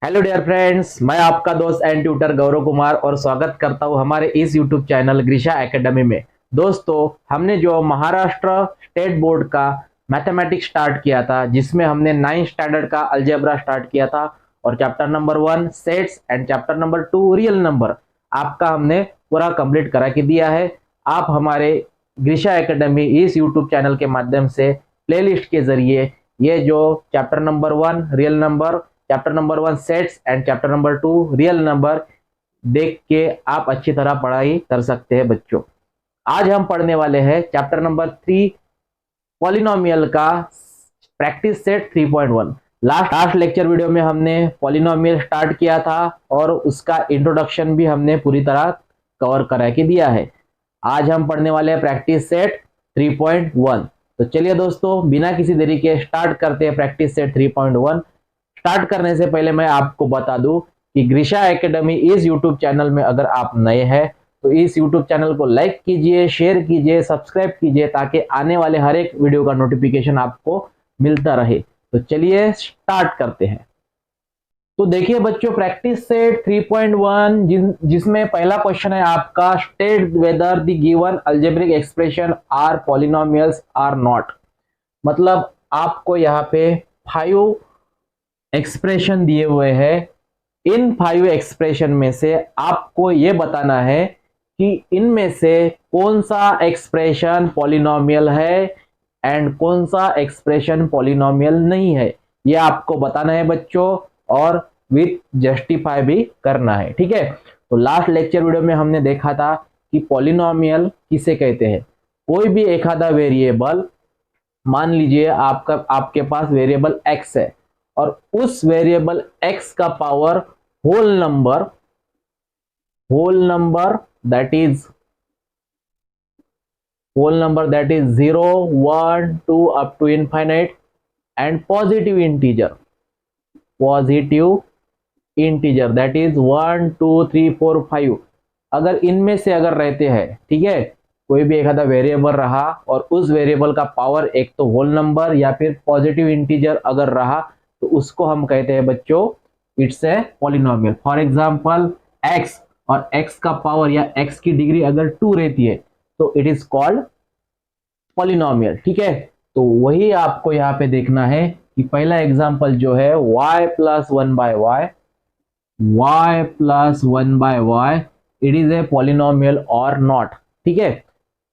Hello dear friends, मैं आपका दोस्त एंड ट्यूटर गौरव कुमार और स्वागत करता हूं हमारे इस यूट्यूब चैनल ग्रीशा एकेडमी में। दोस्तों, हमने जो महाराष्ट्र स्टेट बोर्ड का मैथमेटिक्स स्टार्ट किया था, जिसमें हमने 9th स्टैंडर्ड का अलजेब्रा स्टार्ट किया था और chapter number 1 sets and chapter number 2 real number आपका हमने पूरा कंप्लीट करा के दिया है। आप हमारे ग्रीशा एकेडमी इस यूट्यूब चैनल के माध्यम से प्लेलिस्ट के जरिए ये जो chapter number 1 real number, chapter number 1 sets and chapter number 2 real number देख के आप अच्छी तरह पढ़ाई कर सकते हैं बच्चों। आज हम पढ़ने वाले हैं चैप्टर नंबर 3 पॉलिनोमियल का practice set 3.1। Last lecture video में हमने पॉलिनोमियल स्टार्ट किया था और उसका इंट्रोडक्शन भी हमने पूरी तरह कवर करा के दिया है। आज हम पढ़ने वाले हैं प्रैक्टिस सेट 3.1। तो चलिए दोस्तों, बिना किसी देरी के स्टार्ट करते हैं प्रैक्टिस सेट 3.1। स्टार्ट करने से पहले मैं आपको बता दूं कि ग्रीशा एकेडमी इस यूट्यूब चैनल में अगर आप नए हैं तो इस यूट्यूब चैनल को लाइक कीजिए, शेयर कीजिए, सब्सक्राइब कीजिए ताकि आने वाले हर एक वीडियो का नोटिफिकेशन आपको मिलता रहे। तो चलिए स्टार्ट करते हैं। तो देखिए बच्चों, प्रैक्टिस सेट 3.1 जिसमें पहला क्वेश्चन है आपका, state whether the given algebraic expression are polynomials or not. मतलब आपको यहाँ पे 5 एक्सप्रेशन दिए हुए हैं। इन 5 एक्सप्रेशन में से आपको यह बताना है कि इनमें से कौन सा एक्सप्रेशन पॉलिनोमियल है एंड कौन सा एक्सप्रेशन पॉलिनोमियल नहीं है। यह आपको बताना है बच्चों, और विथ जस्टिफाई भी करना है। ठीक है। तो लास्ट लेक्चर वीडियो में हमने देखा था कि पॉलिनोमियल किसे कहते हैं। कोई भी एक आधा वेरिएबल, मान लीजिए आपके पास वेरिएबल एक्स है और उस वेरिएबल x का power whole number that is 0 1 2 up to infinite and positive integer that is 1 2 3 4 5। अगर इनमें से अगर रहते हैं, ठीक है, कोई भी एक आधा वेरिएबल रहा और उस वेरिएबल का पावर एक तो होल नंबर या फिर पॉजिटिव इंटीजर अगर रहा तो उसको हम कहते हैं बच्चों it's a polynomial. For example x, और x का पावर या x की डिग्री अगर 2 रहती है तो इट इज कॉल्ड पॉलिनोमियल। ठीक है। तो वही आपको यहाँ पे देखना है कि पहला एग्जांपल जो है y plus 1/y, it is a polynomial और नॉट। ठीक है।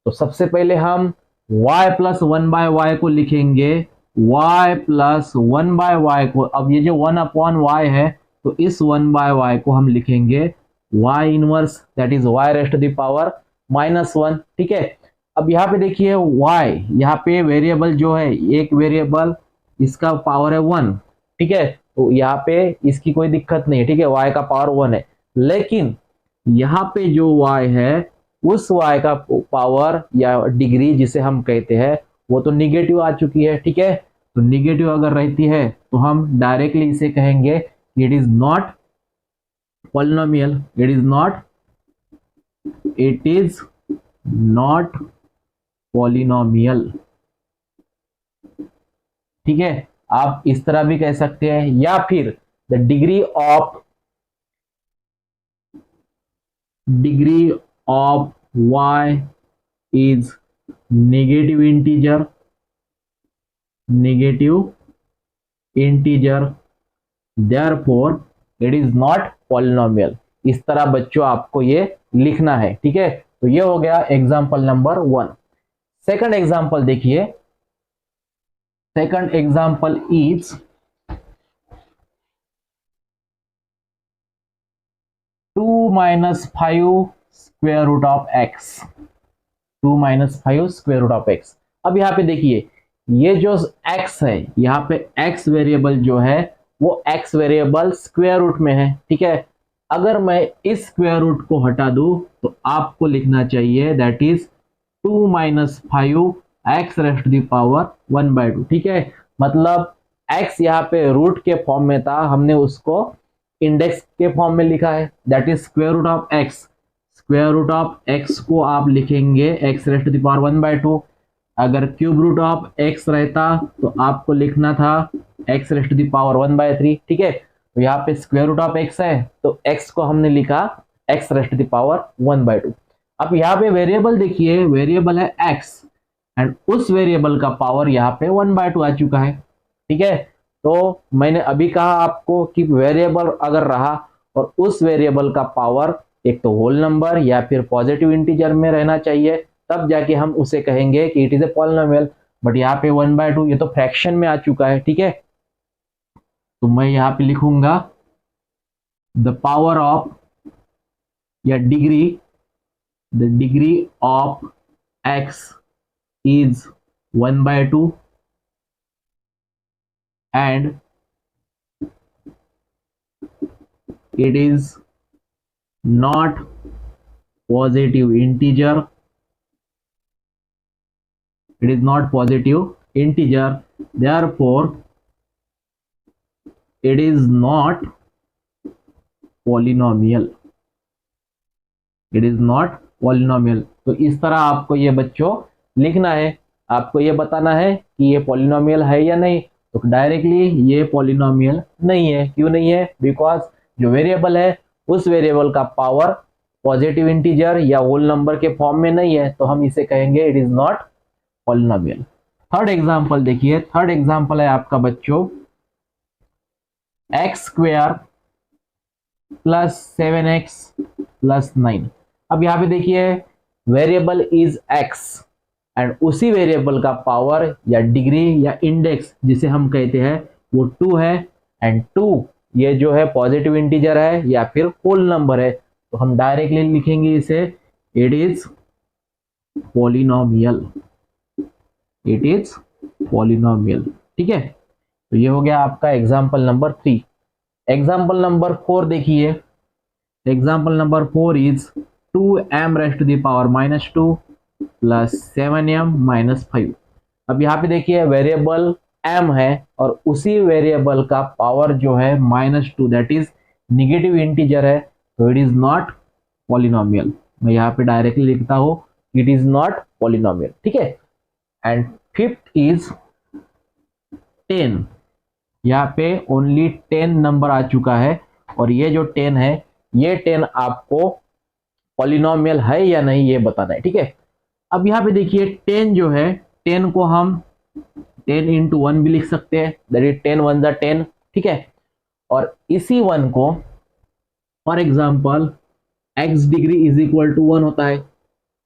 तो सबसे पहले हम y प्लस 1/y को लिखेंगे, y प्लस 1/y को, अब ये जो 1/y है तो इस 1/y को हम लिखेंगे y inverse that is y raised to the power -1। ठीक है। अब यहाँ पे देखिए y, यहाँ पे वेरिएबल जो है, एक वेरिएबल इसका पावर है 1। ठीक है। तो यहाँ पे इसकी कोई दिक्कत नहीं है। ठीक है, y का पावर 1 है, लेकिन यहाँ पे जो y है उस y का पावर या डिग्री जिसे हम कहते हैं वो तो निगेटिव आ चुकी है। ठीक है। तो निगेटिव अगर रहती है तो हम डायरेक्टली इसे कहेंगे it is not polynomial, it is not polynomial. ठीक है। आप इस तरह भी कह सकते हैं, या फिर the degree of y is negative integer, therefore it is not polynomial। इस तरह बच्चों आपको ये लिखना है। ठीक है। तो ये हो गया एग्जांपल नंबर 1। सेकंड एग्जांपल देखिए, second example is 2 - 5 square root of x। 2 - 5 square root of x। अब यहाँ पे देखिए ये जो x है, यहाँ पे x वेरिएबल जो है वो x वेरिएबल स्क्वायर रूट में है। ठीक है। अगर मैं इस स्क्वायर रूट को हटा दूं तो आपको लिखना चाहिए that is 2 - 5 x raised to the power 1/2। ठीक है। मतलब x यहाँ पे रूट के फॉर्म में था, हमने उसको इंडेक्स के फॉर्म में लिखा है, that is square root of x। Square root of x को आप लिखेंगे x raised to the power 1/2। अगर क्यूब रूट ऑफ x रहता तो आपको लिखना था x raised to the power 1/3। ठीक है। तो यहाँ पे स्क्वायर रूट ऑफ एक्स है, तो एक्स को हमने लिखा x raised to the power 1/2। अब यहाँ पे वेरिएबल देखिए, वेरिएबल है एक्स एंड उस वेरिएबल का पावर यहाँ पे 1/2 आ चुका है। ठीक है, तो मैंने अभी कहा आपको कि वेरिएबल अगर रहा और उस वेरिएबल का पावर एक तो होल नंबर या फिर पॉजिटिव इंटीजर में रहना चाहिए, तब जाके हम उसे कहेंगे कि it is a polynomial. But यहाँ पे 1/2 ये तो फ्रैक्शन में आ चुका है। ठीक है, तो मैं यहाँ पे लिखूंगा द पावर ऑफ या degree, the degree of x is 1/2 and it is not positive integer, it is not positive integer, therefore it is not polynomial, it is not polynomial। तो इस तरह आपको ये बच्चों लिखना है, आपको ये बताना है कि ये पॉलिनोमियल है या नहीं। तो डायरेक्टली ये पॉलिनोमियल नहीं है। क्यों नहीं है? बिकॉज जो वेरिएबल है उस वेरिएबल का पावर पॉजिटिव इंटीजर या होल नंबर के फॉर्म में नहीं है, तो हम इसे कहेंगे it is not polynomial. Third example देखिए, थर्ड एग्जांपल है आपका बच्चों x square plus 7x plus 9। अब यहाँ पे देखिए वेरिएबल इज एक्स एंड उसी वेरिएबल का पावर या डिग्री या इंडेक्स जिसे हम कहते हैं वो 2 है एंड 2 ये जो है पॉजिटिव इंटीजर है या फिर होल नंबर है, तो हम डायरेक्टली लिखेंगे इसे it is polynomial, it is polynomial. ठीक है, तो ये हो गया आपका एग्जांपल नंबर 3। एग्जांपल नंबर 4 देखिए, example number 4 is 2m raised to the power -2 plus 7m minus 5। अब यहाँ पे देखिए वेरिएबल m है और उसी वेरिएबल का पावर जो है -2 दैट इज निगेटिव इंटीजर है, तो इट इज नॉट पॉलिनोमियल। मैं यहाँ पे डायरेक्टली लिखता हूँ इट इज नॉट पॉलिनोमियल। ठीक है, एंड फिफ्थ इज 10। यहाँ पे ओनली 10 नंबर आ चुका है और ये जो 10 है ये 10 आपको पॉलिनोमियल है या नहीं ये बताना है। ठीक है, अब यहाँ पे देखिए 10 जो है 10 को हम 10 into 1 भी लिख सकते हैं, दैट इज 10 1 जा 10। ठीक है, और इसी 1 को for example x degree is equal to 1 होता है।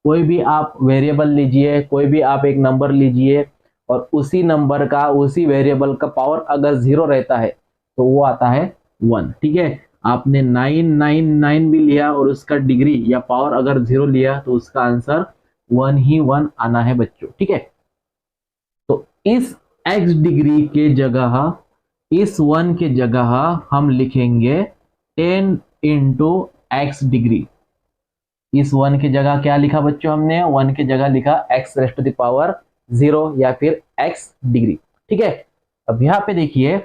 कोई भी आप वेरिएबल लीजिए, कोई भी आप एक नंबर लीजिए और उसी नंबर का उसी वेरिएबल का पावर अगर 0 रहता है तो वो आता है 1। ठीक है, आपने 999 भी लिया और उसका डिग्री या पावर अगर 0 लिया तो उसका आंसर 1 ही 1 आना है बच्चों। ठीक है, तो इस x डिग्री के जगह, इस 1 के जगह हम लिखेंगे 10 into x डिग्री। इस 1 की जगह क्या लिखा बच्चों हमने? 1 की जगह लिखा x raised to the power 0 या फिर x डिग्री। ठीक है, अब यहाँ पे देखिए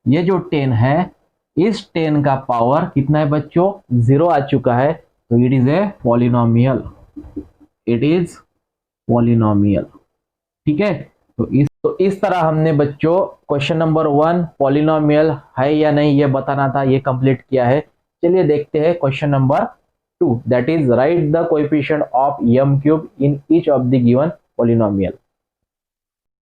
ये जो 10 है इस 10 का पावर कितना है बच्चों? 0 आ चुका है, तो it is a polynomial, it is polynomial. ठीक है, तो इस तरह हमने बच्चों क्वेश्चन नंबर 1 पॉलिनोमियल है या नहीं ये बताना था, ये कंप्लीट किया है। चलिए देखते हैं question number 2, that is write the coefficient of m cube in each of the given polynomial.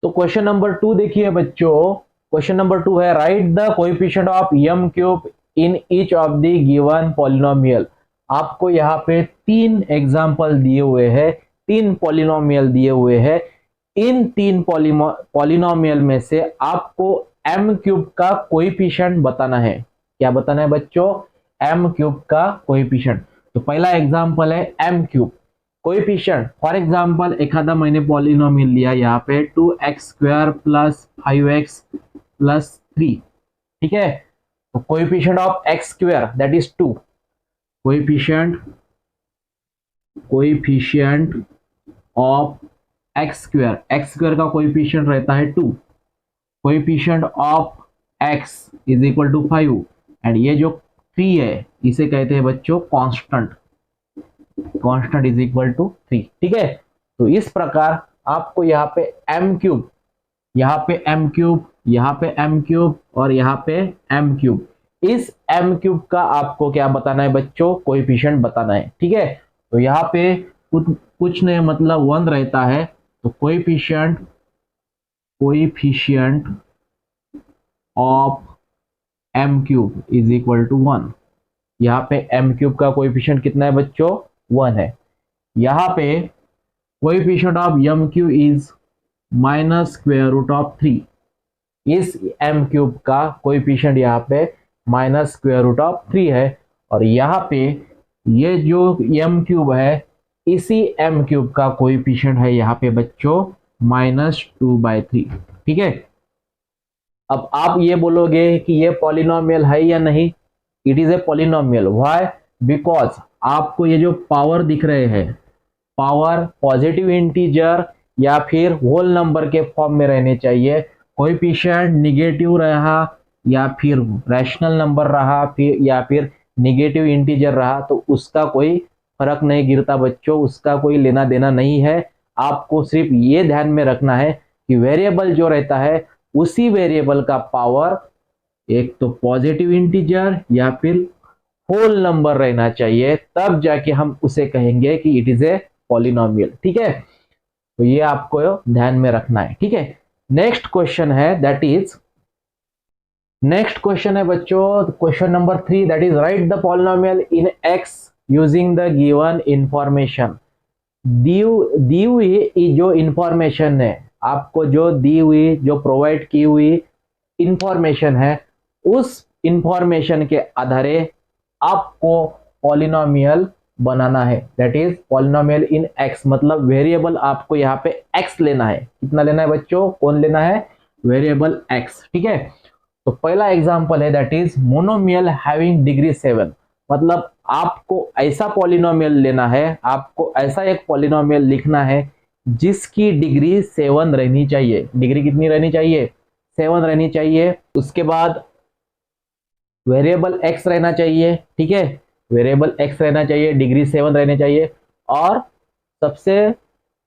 तो क्वेश्चन नंबर 2 देखिए बच्चों, क्वेश्चन नंबर 2 है right the coefficient of m cube in each of the given polynomial. आपको यहाँ पे 3 example दिए हुए हैं, 3 पॉलिनोमियल दिए हुए हैं। इन 3 पॉलिनोमियल में से आपको m क्यूब का कोएफिशिएंट बताना है। क्या बताना है बच्चों? m क्यूब का कोएफिशिएंट। तो पहला एग्जांपल है m cube coefficient. For example एखादा मैंने पॉलिनोमियल लिया यहाँ पे 2x² प्लस 5x प्लस 3। ठीक है, तो coefficient of x² that is 2। Coefficient of x² का कोएफिशिएंट रहता है 2। Coefficient of x is equal to 5 and ये जो 3 है इसे कहते हैं बच्चों constant, constant is equal to 3। ठीक है, तो इस प्रकार आपको यहाँ पे m क्यूब, यहाँ पे m क्यूब, यहाँ पे m क्यूब और यहाँ पे m क्यूब, इस m क्यूब का आपको क्या बताना है बच्चों, कोएफिशिएंट बताना है। ठीक है, तो यहाँ पे कुछ नहीं मतलब 1 रहता है, तो coefficient of m cube is equal to 1। यहाँ पे m क्यूब का कोएफिशिएंट कितना है बच्चों, 1 है। यहाँ पे coefficient of m cube is minus square root of 3। इस m क्यूब का कोएफिशिएंट यहाँ पे माइनस स्क्वायर रूट ऑफ 3 है, और यहाँ पे ये जो m क्यूब है, इसी m क्यूब का कोएफिशिएंट है यहाँ पे बच्चों -2/3। ठीक है, अब आप ये बोलोगे कि ये पॉलिनोमियल है या नहीं, it is a polynomial. Why? Because आपको ये जो पावर दिख रहे हैं, पावर पॉजिटिव इंटीजर या फिर होल नंबर के फॉर्म में रहने चाहिए। कोएफिशिएंट निगेटिव रहा या फिर रैशनल नंबर रहा, फिर या फिर निगेटिव इंटीजर रहा, तो उसका कोई फर्क नहीं गिरता बच्चों, उसका कोई लेना देना नहीं है। आपको सिर्फ ये ध्यान में रखना है कि वेरिएबल जो रहता है, उसी वेरिएबल का पावर एक तो पॉजिटिव इंटीजर या फिर होल नंबर रहना चाहिए, तब जाके हम उसे कहेंगे कि इट इज ए पॉलिनोमियल। ठीक है, तो ये आपको ध्यान में रखना है। ठीक है, नेक्स्ट क्वेश्चन है, नेक्स्ट क्वेश्चन है बच्चों, question number 3, that is write the polynomial in x using the given information. दी हुई जो इंफॉर्मेशन है, आपको जो दी हुई, जो प्रोवाइड की हुई इंफॉर्मेशन है, उस इंफॉर्मेशन के आधारे आपको पॉलिनोमियल बनाना है। That is polynomial in x, मतलब वेरिएबल आपको यहाँ पे x लेना है। कितना लेना है बच्चों, कौन लेना है, वेरिएबल x। ठीक है, तो पहला एग्जांपल है, that is monomial having degree 7। मतलब आपको ऐसा पॉलिनोमियल लेना है, आपको ऐसा एक पॉलिनोमियल लिखना है जिसकी डिग्री 7 रहनी चाहिए। डिग्री कितनी रहनी चाहिए, 7 रहनी चाहिए। उसके बाद वेरिएबल x रहना चाहिए। ठीक है, वेरिएबल x रहना चाहिए, डिग्री 7 रहनी चाहिए, और सबसे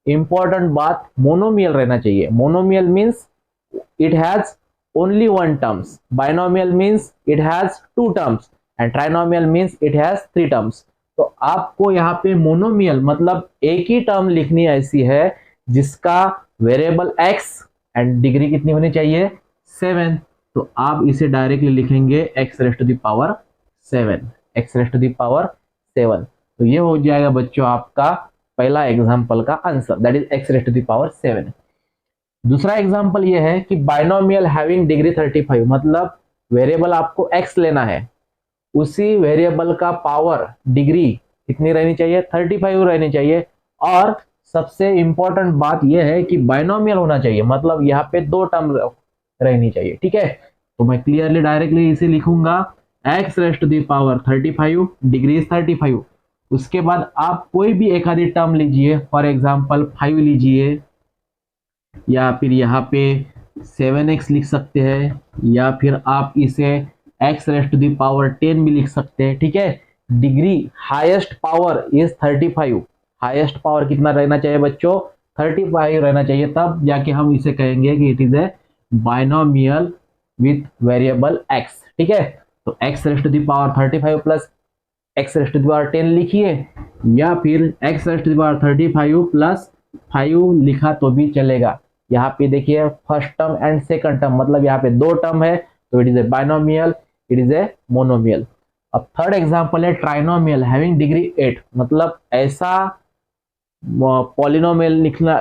इंपॉर्टेंट बात, मोनोमियल रहना चाहिए। Monomial means it has only one terms, binomial means it has 2 terms, and trinomial means it has 3 terms। तो आपको यहाँ पे मोनोमियल मतलब एक ही टर्म लिखनी ऐसी है जिसका वेरिएबल x एंड डिग्री कितनी होनी चाहिए, 7। तो आप इसे डायरेक्टली लिखेंगे x raise to the power 7, x raise to the power 7। तो ये हो जाएगा बच्चों आपका पहला एग्जाम्पल का answer, that is x raise to the power 7। दूसरा एग्जांपल ये है कि बाइनोमियल हैविंग डिग्री 35, मतलब वेरिएबल आपको x लेना है, उसी वेरिएबल का पावर डिग्री कितनी रहनी चाहिए, 35 रहनी चाहिए। और सबसे इंपॉर्टेंट बात यह है कि बाइनोमियल होना चाहिए, मतलब यहाँ पे 2 टर्म रहनी चाहिए। ठीक है, तो मैं क्लियरली डायरेक्टली इसे लिखूंगा, x raise to the power 35, degree 35। उसके बाद आप कोई भी एक आधी टर्म लीजिए, फॉर एग्जाम्पल 5 लीजिए, या फिर यहाँ पे 7x लिख सकते हैं, या फिर आप इसे x raise to the power 10 भी लिख सकते हैं। ठीक है, degree highest power is 35, highest power कितना रहना चाहिए बच्चों, 35 रहना चाहिए, तब जाके हम इसे कहेंगे कि it is a binomial with variable x। ठीक है, तो x raise to the power 35 plus x raise to the power 10 लिखिए, या फिर x raise to the power 35 plus 5 लिखा तो भी चलेगा। यहाँ पे देखिए first term and second term, मतलब यहाँ पे 2 टर्म है, तो it is a binomial, it is a monomial. अब थर्ड एग्जांपल है ट्राइनोमियल हैविंग डिग्री 8, मतलब ऐसा पॉलिनोमियल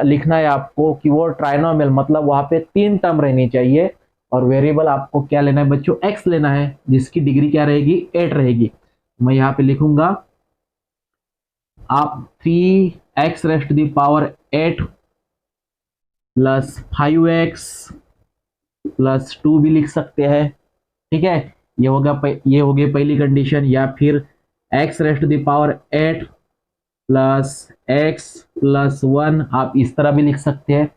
लिखना है आपको कि वो ट्राइनोमियल, मतलब वहां पे 3 टर्म रहनी चाहिए, और वेरिएबल आपको क्या लेना है बच्चों, x लेना है, जिसकी डिग्री क्या रहेगी, 8 रहेगी। मैं यहाँ पे लिखूंगा, आप 3x raise to the power 8 plus 5x plus 2 भी लिख सकते हैं। ठीक है, ये हो गई पहली कंडीशन। या फिर x raise to the power 8 plus x plus 1, आप इस तरह भी लिख सकते हैं।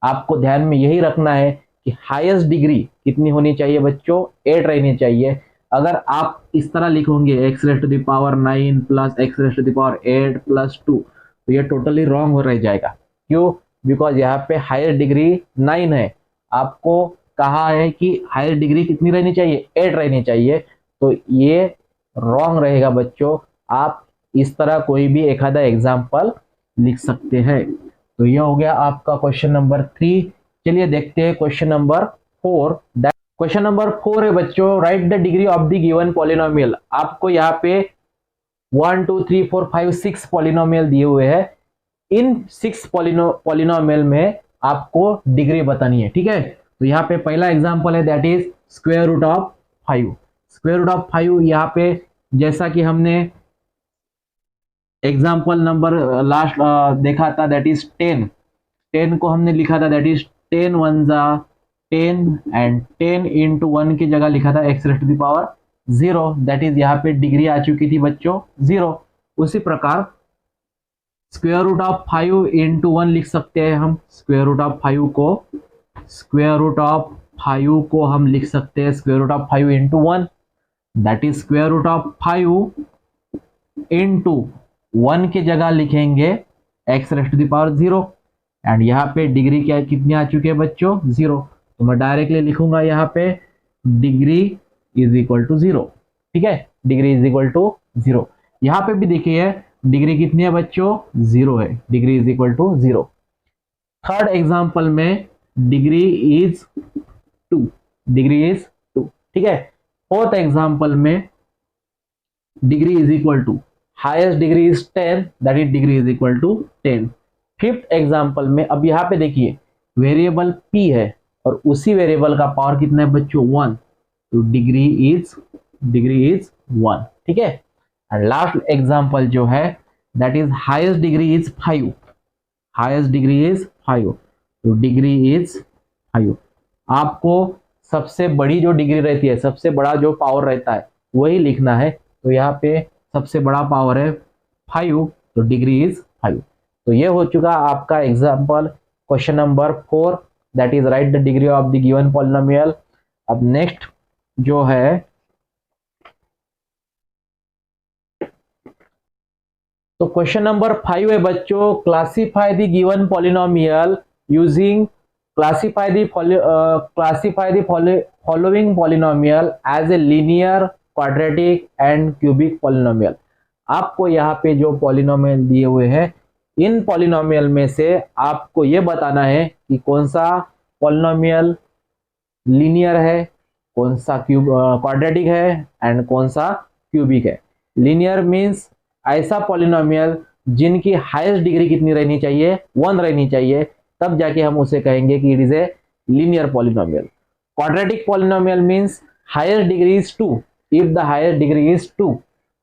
आपको ध्यान में यही रखना है कि हाईएस्ट डिग्री कितनी होनी चाहिए बच्चों, 8 रहनी चाहिए। अगर आप इस तरह लिखोगे x raise to the power 9 plus x raise to the power 8 plus 2, तो ये टोटली रॉन्ग हो रह जाएगा। क्यों? बिकॉज यहाँ पे हायर डिग्री 9 है, आपको कहा है कि हायर डिग्री कितनी रहनी चाहिए, 8 रहनी चाहिए, तो ये रॉन्ग रहेगा बच्चों। आप इस तरह कोई भी एक आधा एग्जाम्पल लिख सकते हैं। तो ये हो गया आपका क्वेश्चन नंबर 3। चलिए देखते हैं क्वेश्चन नंबर 4। क्वेश्चन नंबर 4 है बच्चों, right the degree of the given polynomial. आपको यहाँ पे 1 2 3 4 5 6 पॉलिनोमियल दिए हुए हैं। इन 6 पॉलिनोमियल में आपको डिग्री बतानी है, ठीक है। तो यहाँ पे पहला एग्जांपल है, that is square root of 5। Square root of 5 यहाँ पे जैसा कि हमने एग्जांपल नंबर लास्ट देखा था, दैट इज 10। 10 को हमने लिखा था, दैट इज 10 1 जा 10 एंड 10 इंटू 1 की जगह लिखा था x raised to the power 0। That is यहाँ पे डिग्री आ चुकी थी बच्चों 0। उसी प्रकार स्क्वायर रूट ऑफ 5 इंटू 1 लिख सकते हैं हम। स्क्वायर रूट ऑफ 5 को हम लिख सकते हैं square root of 5 into 1, that is square root of 5 into 1 की जगह लिखेंगे x raised to the power 0 and यहाँ पे डिग्री क्या कितनी आ चुकी है बच्चों 0। तो मैं डायरेक्टली लिखूंगा यहाँ पे डिग्री इज इक्वल टू 0, ठीक है। Degree is equal to 0। यहाँ पे भी देखिए डिग्री कितनी है बच्चों 0 है, degree is equal to 0। Third example में डिग्री इज 2, डिग्री इज 2, ठीक है। फोर्थ एग्जांपल में degree is equal to highest degree is 10, that is degree is equal to 10। Fifth example में अब यहाँ पे देखिए वेरिएबल p है और उसी वेरिएबल का पावर कितना है बच्चों 1, तो डिग्री इज 1, ठीक है। एंड लास्ट एग्जांपल जो है that is highest degree is 5, highest degree is 5, तो डिग्री इज 5। आपको सबसे बड़ी जो डिग्री रहती है, सबसे बड़ा जो पावर रहता है वही लिखना है। तो यहाँ पे सबसे बड़ा पावर है 5, तो डिग्री इज 5। तो ये हो चुका आपका example question number 4, that is write the degree of the given polynomial. अब नेक्स्ट जो है तो क्वेश्चन नंबर 5 है बच्चों, classify the given polynomial using classify the following polynomial as a linear, quadratic and cubic polynomial. आपको यहाँ पे जो पॉलिनोमियल दिए हुए हैं, इन पॉलिनोमियल में से आपको ये बताना है कि कौन सा पॉलिनोमियल लीनियर है, कौन सा क्वाड्रेटिक है एंड कौन सा क्यूबिक है। लीनियर मीन्स ऐसा पॉलिनोमियल जिनकी हाईएस्ट डिग्री कितनी रहनी चाहिए 1 रहनी चाहिए, तब जाके हम उसे कहेंगे कि it is a linear polynomial. Quadratic polynomial means highest degree is 2, if the highest degree is 2।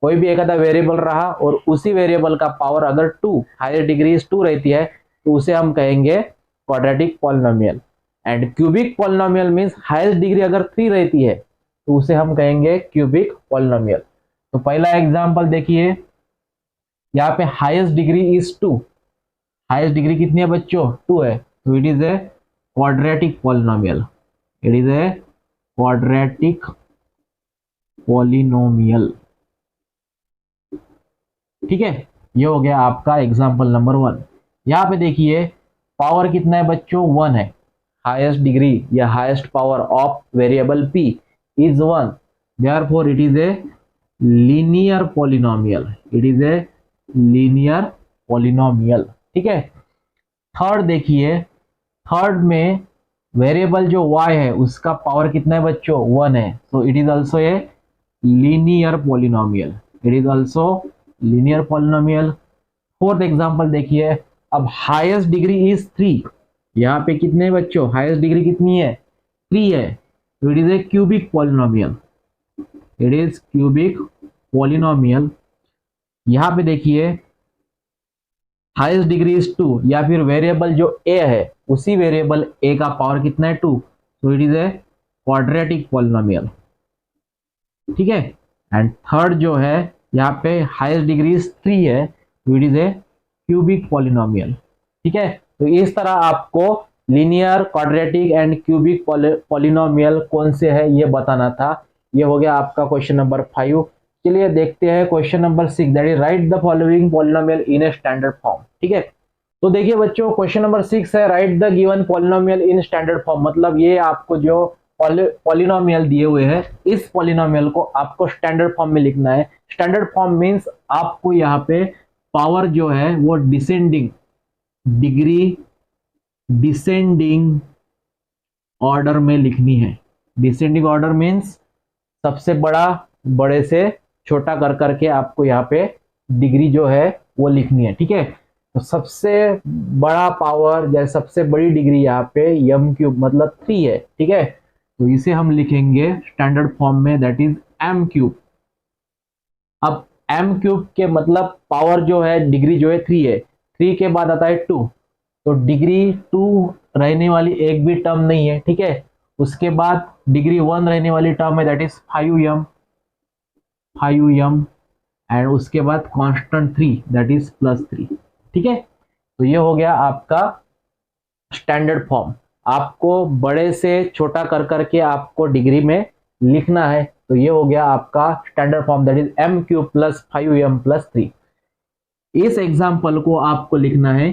कोई भी एक आधा वेरिएबल रहा और उसी वेरिएबल का पावर अगर 2, हायर डिग्री 2 रहती है, तो उसे हम कहेंगे quadratic polynomial. And cubic polynomial means highest degree अगर 3 रहती है तो उसे हम कहेंगे क्यूबिक पॉलिनोमियल। तो पहला एग्जांपल देखिए, यहाँ पे highest degree is 2, highest degree कितनी है बच्चों 2 है, तो it is a quadratic polynomial, it is a quadratic polynomial, ठीक है। ये हो गया आपका एग्जांपल नंबर 1। यहाँ पे देखिए पावर कितना है बच्चों 1 है, हाईएस्ट डिग्री या highest power of variable p is 1, therefore it is a linear polynomial, it is a linear polynomial, ठीक है। थर्ड देखिए, थर्ड में वेरिएबल जो y है उसका पावर कितना है बच्चों 1 है, तो it is also a linear polynomial, it is also linear polynomial. Fourth example देखिए, अब हाईएस्ट डिग्री इज 3, यहाँ पे कितने बच्चों हाईएस्ट डिग्री कितनी है 3 है, तो it is a cubic polynomial, it is cubic polynomial. यहाँ पे देखिए हाईएस्ट डिग्री इज 2, या फिर वेरिएबल जो a है उसी वेरिएबल a का पावर कितना है 2, तो it is a quadratic polynomial, ठीक है। एंड थर्ड जो है यहाँ पे हाईएस्ट डिग्री 3 है, तो it is a cubic polynomial, ठीक है। तो इस तरह आपको linear, quadratic and cubic polynomial कौन से है ये बताना था। ये हो गया आपका क्वेश्चन नंबर 5। चलिए देखते हैं question number 6, that is write the following polynomial in a standard form, ठीक है। तो देखिए बच्चों, क्वेश्चन नंबर 6 है, right the given polynomial in standard form. मतलब ये आपको जो पॉलिनोमियल दिए हुए हैं, इस पॉलिनोमियल को आपको स्टैंडर्ड फॉर्म में लिखना है। स्टैंडर्ड फॉर्म मींस आपको यहाँ पे पावर जो है वो डिसेंडिंग डिग्री डिसेंडिंग ऑर्डर में लिखनी है। डिसेंडिंग ऑर्डर मींस सबसे बड़ा बड़े से छोटा कर करके आपको यहाँ पे डिग्री जो है वो लिखनी है। ठीक है, तो सबसे बड़ा पावर या सबसे बड़ी डिग्री यहाँ पे एम क्यूब मतलब 3 है। ठीक है, तो इसे हम लिखेंगे स्टैंडर्ड फॉर्म में, दैट इज एम क्यूब। अब एम क्यूब के मतलब पावर जो है डिग्री जो है 3 है, 3 के बाद आता है 2, तो डिग्री 2 रहने वाली एक भी टर्म नहीं है। ठीक है, उसके बाद डिग्री 1 रहने वाली टर्म है, दैट इज 5m एंड उसके बाद कांस्टेंट 3 दैट इज +3। ठीक है, तो ये हो गया आपका स्टैंडर्ड फॉर्म। आपको बड़े से छोटा कर करके आपको डिग्री में लिखना है, तो ये हो गया आपका standard form, that is m cube plus 5m+3। इस एग्जाम्पल को आपको लिखना है,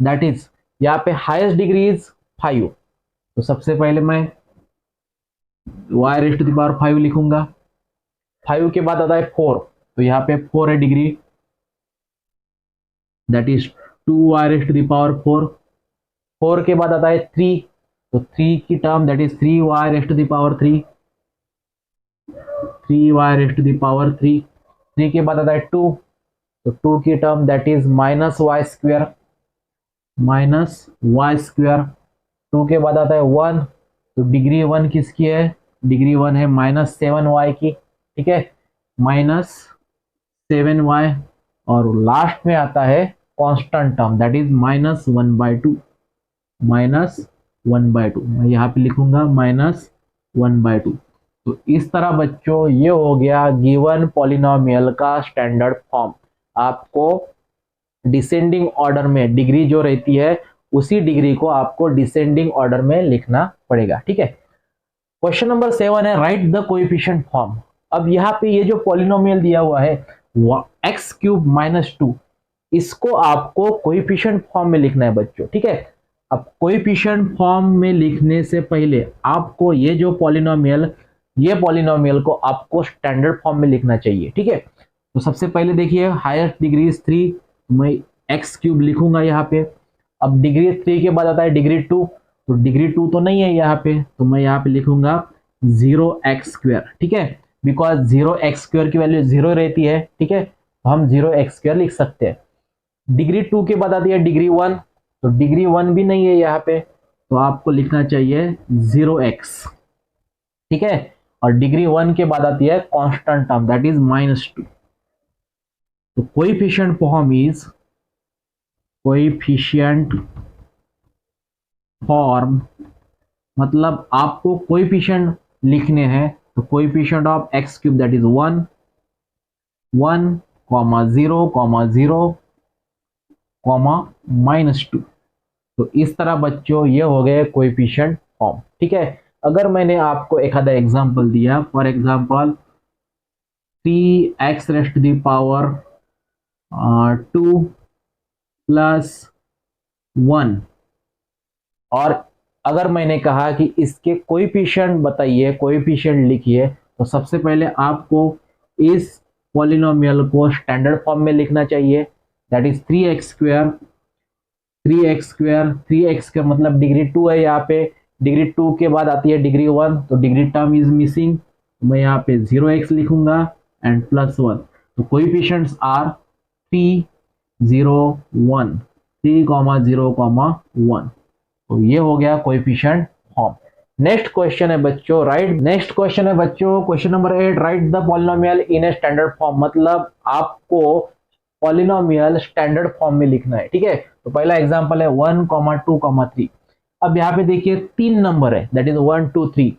दैट इज यहाँ पे हाईएस्ट डिग्री इज 5, तो सबसे पहले मैं y⁵5 लिखूंगा। 5 के बाद आता है 4, तो यहाँ पे 4 है डिग्री, दैट इज 2y⁴। 4 के बाद आता है 3, तो 3 की term that is 3y⁵3, 3y⁵3। 3 के बाद आता है 2, तो 2 की टर्म दैट इज -y²। 2 के बाद आता है 1, तो डिग्री 1 किसकी है, डिग्री 1 है -7y की। ठीक है, -7y, और लास्ट में आता है कांस्टेंट टर्म दैट इज -1/2। मैं यहाँ पे लिखूंगा -1/2। तो इस तरह बच्चों ये हो गया गिवन पॉलिनोमियल का स्टैंडर्ड फॉर्म। आपको डिसेंडिंग ऑर्डर में डिग्री जो रहती है उसी डिग्री को आपको डिसेंडिंग ऑर्डर में लिखना पड़ेगा। ठीक है, क्वेश्चन नंबर 7 है, राइट द कोएफिशिएंट फॉर्म। अब यहाँ पे ये जो पॉलिनोमियल दिया हुआ है x³ - 2, इसको आपको कोएफिशिएंट फॉर्म में लिखना है बच्चों। ठीक है, अब कोएफिशिएंट फॉर्म में लिखने से पहले आपको ये पॉलिनोमियल को आपको स्टैंडर्ड फॉर्म में लिखना चाहिए। ठीक है, तो सबसे पहले देखिए हाईएस्ट डिग्री इज 3, मैं x³ लिखूंगा यहाँ पे। अब डिग्री 3 के बाद आता है डिग्री 2, तो डिग्री 2 तो नहीं है यहाँ पे, तो मैं यहाँ पे लिखूंगा 0x²। ठीक है, बिकॉज 0x² की वैल्यू 0 रहती है। ठीक है, तो हम 0x² लिख सकते हैं। डिग्री 2 के बाद आती है डिग्री 1, तो डिग्री 1 भी नहीं है यहाँ पे, तो आपको लिखना चाहिए 0x। ठीक है, और डिग्री 1 के बाद आती है कांस्टेंट टर्म दैट इज -2। तो कोएफिशिएंट फॉर्म मतलब आपको कोएफिशिएंट लिखने हैं, तो coefficient of x³ that is 1, 1, 0, 0, -2। तो इस तरह बच्चों ये हो गए कोएफिशिएंट फॉर्म। ठीक है, अगर मैंने आपको एक आधा एग्जांपल दिया, फॉर एग्जांपल 3x⁻² + 1, और अगर मैंने कहा कि इसके कोएफिशिएंट बताइए, कोएफिशिएंट लिखिए, तो सबसे पहले आपको इस पॉलिनोमियल को स्टैंडर्ड फॉर्म में लिखना चाहिए, दैट इज 3x² 3x² मतलब डिग्री 2 है यहाँ पे। डिग्री 2 के बाद आती है डिग्री 1, तो डिग्री टर्म इज मिसिंग, मैं यहाँ पे 0x लिखूंगा एंड +1। तो कोएफिशिएंट्स आर 3, 0, 1, 3, 0, 1। तो ये हो गया कोएफिशिएंट फॉर्म। नेक्स्ट क्वेश्चन है बच्चों, question number 8, right the polynomial in a standard form. मतलब आपको पॉलिनोमियल स्टैंडर्ड फॉर्म में लिखना है। ठीक है, तो पहला एग्जांपल है 1, 2, 3। अब यहाँ पे देखिए 3 नंबर है, दैट इज 1, 2, 3।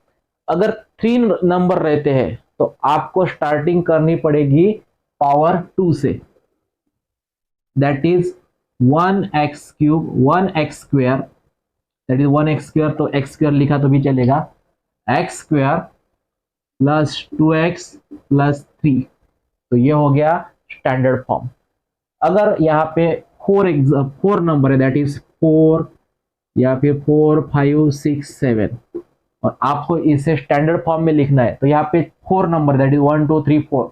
अगर 3 नंबर रहते हैं तो आपको स्टार्टिंग करनी पड़ेगी पावर 2 से, that is 1x³ 1x², that is 1x², तो x² लिखा तो भी चलेगा, x² + 2x + 3। तो ये हो गया स्टैंडर्ड फॉर्म। अगर यहाँ पे फोर नंबर है, दैट इज 4 या फिर 4 5 6 7, और आपको इसे स्टैंडर्ड फॉर्म में लिखना है तो यहाँ पे 4 नंबर दैट इज 1 2 3 4।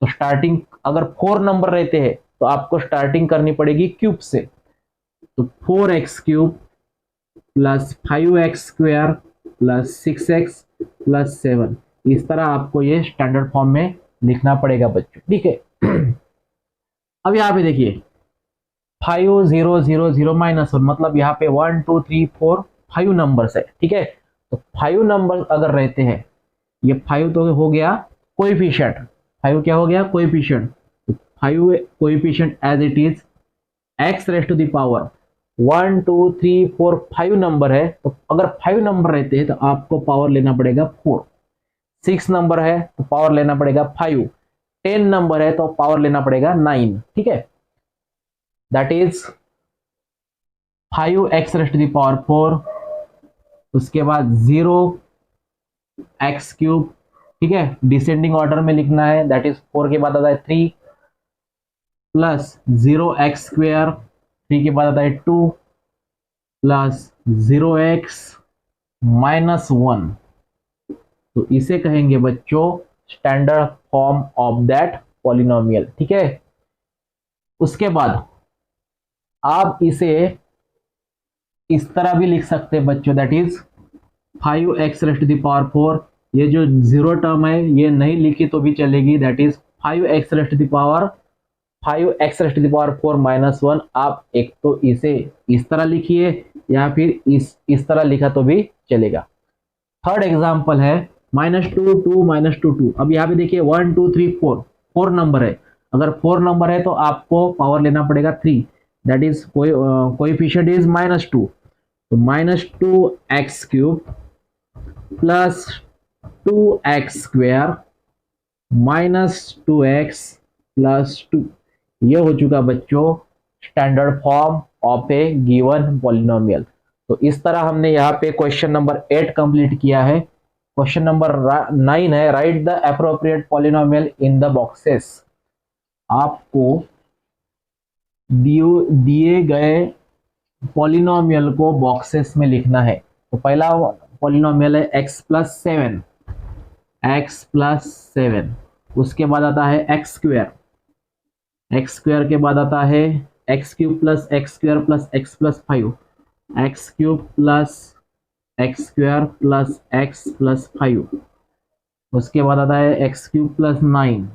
तो स्टार्टिंग अगर 4 नंबर रहते हैं तो आपको स्टार्टिंग करनी पड़ेगी क्यूब से, तो 4x cube plus 5x square plus 6x plus 7, इस तरह आपको ये स्टैंडर्ड फॉर्म में लिखना पड़ेगा बच्चों, ठीक है। अब यहाँ पे देखिए 5 0 0 0 -1, मतलब यहाँ पे 1 2 3 4 5 नंबर्स है, ठीक है। तो 5 नंबर अगर रहते हैं, ये 5 तो हो गया कोएफिशिएंट, 5 क्या हो गया कोएफिशिएंट, तो 5 coefficient as it is x raise to the power 1 2 3 4 5 number है, तो अगर 5 नंबर रहते हैं तो आपको पावर लेना पड़ेगा 4, 6 नंबर है तो पावर लेना पड़ेगा 5, 10 नंबर है तो पावर लेना पड़ेगा 9, ठीक है। That is 5x raise to the power 4, उसके बाद 0x क्यूब, ठीक है, डिसेंडिंग ऑर्डर में लिखना है, दैट इज 4 के बाद आता है 3 प्लस 0x स्क्वायर, 3 के बाद आता है 2 प्लस 0x -1, तो इसे कहेंगे बच्चों standard form of that polynomial, ठीक है। उसके बाद आप इसे इस तरह भी लिख सकते हैं बच्चों, that is 5x raise to the power 4, ये जो जीरो टर्म है ये नहीं लिखी तो भी चलेगी, that is 5x raise to the power 5x raise to the power 4 -1। आप एक तो इसे इस तरह लिखिए या फिर इस तरह लिखा तो भी चलेगा। थर्ड एग्जांपल है -2 2 -2 2। अब यहाँ पे देखिए 1 2 3 4, 4 नंबर है, अगर 4 नंबर है तो आपको पावर लेना पड़ेगा 3, दैट इज कोएफिशिएंट इज -2, तो -2x cube plus 2x square -2x plus 2, ये हो चुका बच्चों standard form of A given polynomial. तो इस तरह हमने यहाँ पे क्वेश्चन नंबर 8 कंप्लीट किया है। क्वेश्चन नंबर 9 है, right the appropriate polynomial in the boxes. आपको दिए गए पॉलिनोमियल को बॉक्सेस में लिखना है। तो पहला पॉलिनोमियल है x प्लस 7, x प्लस 7, उसके बाद आता है x स्क्वायर, x स्क्वायर के बाद आता है x cube plus x square plus x plus 5, x cube plus x square plus x plus 5, उसके बाद आता है x cube plus 9,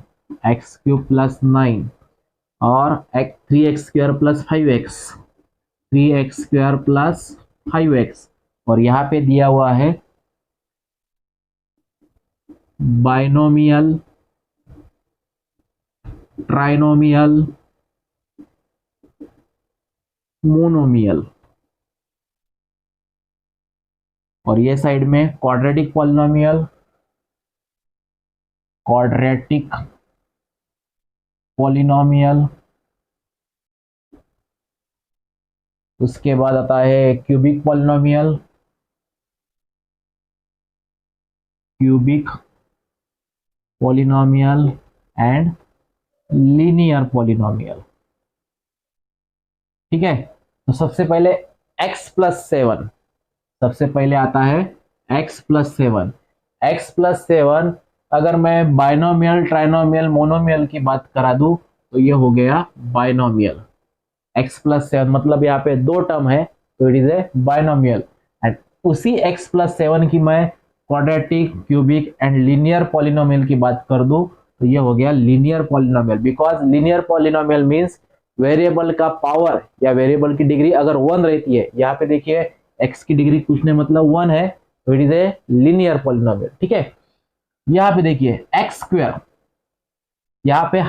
x cube plus 9 और 3x square plus 5x, 3x square plus 5x, और यहाँ पे दिया हुआ है बाइनोमियल, ट्राइनोमियल, मोनोमियल, और ये साइड में क्वाड्रेटिक पॉलिनोमियल, क्वाड्रेटिक पॉलिनोमियल, उसके बाद आता है cubic polynomial, cubic polynomial and linear polynomial, ठीक है। तो सबसे पहले x प्लस 7, सबसे पहले आता है x प्लस 7, x प्लस 7 अगर मैं बाइनोमियल, ट्राइनोमियल, मोनोमियल की बात करा दूं तो ये हो गया बाइनोमियल। x प्लस 7 मतलब यहाँ पे दो टर्म है तो it is a binomial, and उसी x प्लस 7 की मैं quadratic, cubic and linear polynomial की बात कर दूं तो ये हो गया linear polynomial, because linear polynomial means variable का पावर या वेरिएबल की डिग्री अगर 1 रहती है, यहाँ पे देखिए x की डिग्री कुछ नहीं मतलब 1 है, तो it is a linear polynomial, ठीक है। यहाँ पे देखिए x स्क्वायर, यहाँ पे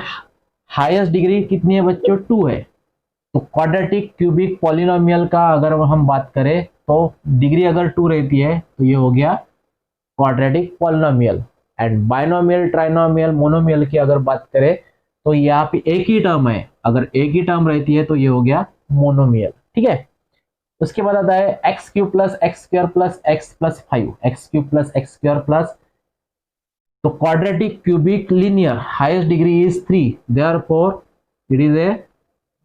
हाईएस्ट डिग्री कितनी है बच्चों 2 है, तो क्वाड्रेटिक क्यूबिक पॉलिनोमियल का अगर हम बात करें तो डिग्री अगर 2 रहती है तो ये हो गया quadratic polynomial, and binomial, trinomial, monomial की अगर बात करें तो यहाँ पे एक ही टर्म है, अगर एक ही टर्म रहती है तो ये हो गया मोनोमियल, ठीक है। उसके बाद आता है x cube plus x square plus x plus 5, x cube plus x square plus, तो quadratic, cubic, linear, highest degree is 3, therefore it is a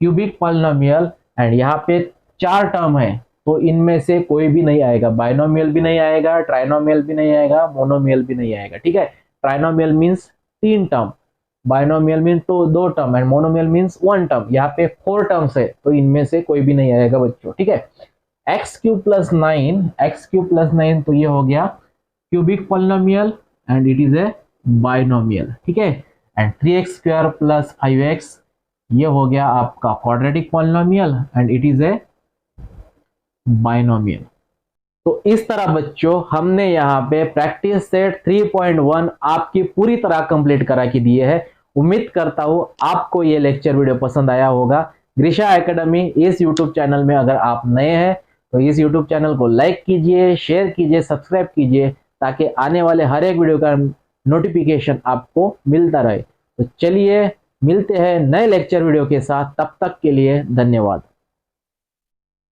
cubic polynomial and यहाँ पे 4 टर्म है, तो इनमें से कोई भी नहीं आएगा, बाइनोमियल भी नहीं आएगा, ट्राइनोमियल भी नहीं आएगा, मोनोमियल भी नहीं आएगा। ठीक है, trinomial means 3 term, binomial means तो 2 term and monomial means 1 term. यहाँ पे 4 टर्म्स है, तो इनमें से कोई भी नहीं आएगा बच्चों। ठीक है, x³ + 9, x³ + 9 तो ये हो गया cubic polynomial and it is a binomial. ठीक है, एंड 3x² + 5x ये हो गया आपका quadratic polynomial and it is a binomial. तो इस तरह बच्चों हमने यहाँ पे प्रैक्टिस सेट 3.1 आपकी पूरी तरह कंप्लीट करा के दिए है। उम्मीद करता हूँ आपको ये लेक्चर वीडियो पसंद आया होगा। ग्रीशा एकेडमी इस यूट्यूब चैनल में अगर आप नए हैं तो इस यूट्यूब चैनल को लाइक कीजिए, शेयर कीजिए, सब्सक्राइब कीजिए, ताकि आने वाले हर एक वीडियो का नोटिफिकेशन आपको मिलता रहे। तो चलिए मिलते हैं नए लेक्चर वीडियो के साथ, तब तक के लिए धन्यवाद।